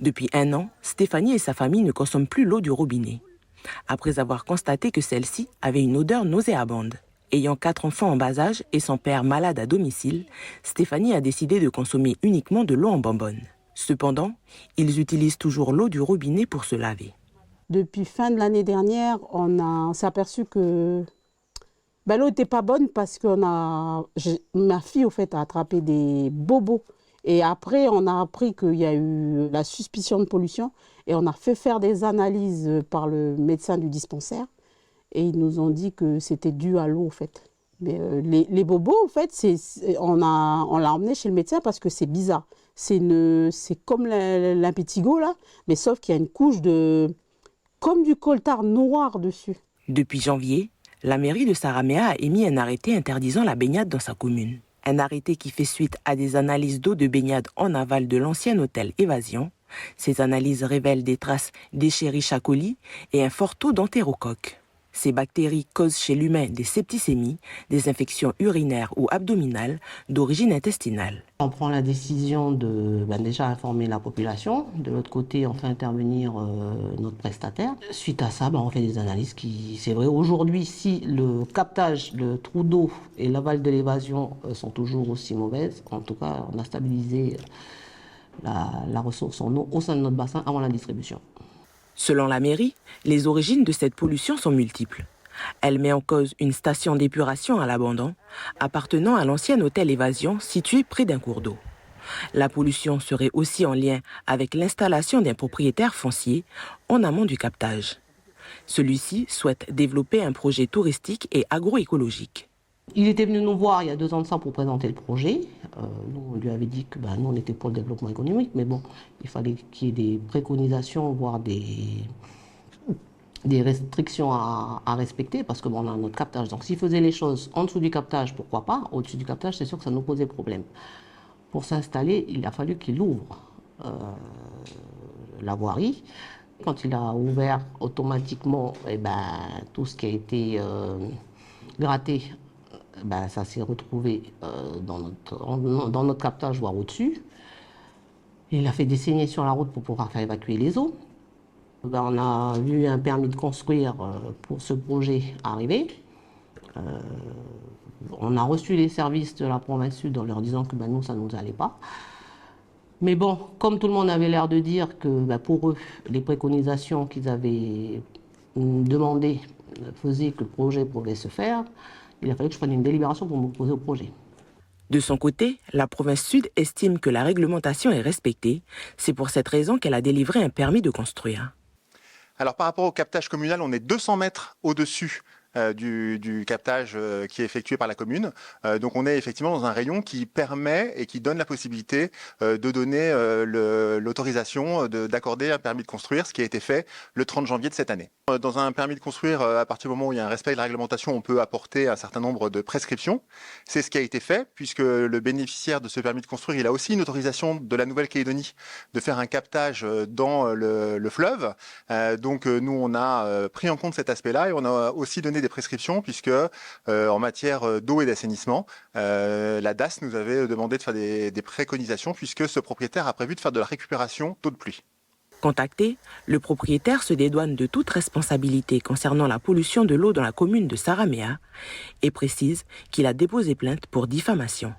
Depuis 1 an, Stéphanie et sa famille ne consomment plus l'eau du robinet, après avoir constaté que celle-ci avait une odeur nauséabonde. Ayant 4 enfants en bas âge et son père malade à domicile, Stéphanie a décidé de consommer uniquement de l'eau en bonbonne. Cependant, ils utilisent toujours l'eau du robinet pour se laver. Depuis fin de l'année dernière, on s'est aperçu que l'eau n'était pas bonne parce que ma fille au fait, a attrapé des bobos. Et après, on a appris qu'il y a eu la suspicion de pollution et on a fait faire des analyses par le médecin du dispensaire. Et ils nous ont dit que c'était dû à l'eau, en fait. Mais les bobos, en fait, on l'a emmené chez le médecin parce que c'est bizarre. C'est comme l'impétigo, là, mais sauf qu'il y a une couche comme du coltard noir dessus. Depuis janvier, la mairie de Saramea a émis un arrêté interdisant la baignade dans sa commune. Un arrêté qui fait suite à des analyses d'eau de baignade en aval de l'ancien hôtel Évasion. Ces analyses révèlent des traces d'Escherichia coli et un fort taux d'entérocoque. Ces bactéries causent chez l'humain des septicémies, des infections urinaires ou abdominales d'origine intestinale. On prend la décision de déjà informer la population. De l'autre côté, on fait intervenir notre prestataire. Suite à ça, on fait des analyses c'est vrai, aujourd'hui, si le captage, le trou d'eau et l'aval de l'évasion sont toujours aussi mauvaises, en tout cas, on a stabilisé la ressource en eau au sein de notre bassin avant la distribution. Selon la mairie, les origines de cette pollution sont multiples. Elle met en cause une station d'épuration à l'abandon, appartenant à l'ancien hôtel Évasion situé près d'un cours d'eau. La pollution serait aussi en lien avec l'installation d'un propriétaire foncier en amont du captage. Celui-ci souhaite développer un projet touristique et agroécologique. Il était venu nous voir il y a 2 ans de ça pour présenter le projet. Nous, on lui avait dit que nous, on était pour le développement économique, mais bon, il fallait qu'il y ait des préconisations, voire des restrictions à respecter, parce qu'on a notre captage. Donc s'il faisait les choses en dessous du captage, pourquoi pas? Au-dessus du captage, c'est sûr que ça nous posait problème. Pour s'installer, il a fallu qu'il ouvre la voirie. Quand il a ouvert automatiquement, tout ce qui a été gratté, ça s'est retrouvé dans notre captage, voire au-dessus. Il a fait des saignées sur la route pour pouvoir faire évacuer les eaux. On a vu un permis de construire pour ce projet arriver. On a reçu les services de la province sud en leur disant que nous, ça ne nous allait pas. Mais bon, comme tout le monde avait l'air de dire que pour eux, les préconisations qu'ils avaient demandées faisaient que le projet pouvait se faire, il a fallu que je prenne une délibération pour m'opposer au projet. De son côté, la province sud estime que la réglementation est respectée. C'est pour cette raison qu'elle a délivré un permis de construire. Alors par rapport au captage communal, on est 200 mètres au-dessus du captage qui est effectué par la commune. Donc on est effectivement dans un rayon qui permet et qui donne la possibilité de donner l'autorisation d'accorder un permis de construire, ce qui a été fait le 30 janvier de cette année. Dans un permis de construire, à partir du moment où il y a un respect de la réglementation, on peut apporter un certain nombre de prescriptions. C'est ce qui a été fait, puisque le bénéficiaire de ce permis de construire, il a aussi une autorisation de la Nouvelle-Calédonie de faire un captage dans le fleuve. Donc nous, on a pris en compte cet aspect-là et on a aussi donné des prescriptions, puisque en matière d'eau et d'assainissement, la DAS nous avait demandé de faire des préconisations, puisque ce propriétaire a prévu de faire de la récupération d'eau de pluie. Contacté, le propriétaire se dédouane de toute responsabilité concernant la pollution de l'eau dans la commune de Saramea et précise qu'il a déposé plainte pour diffamation.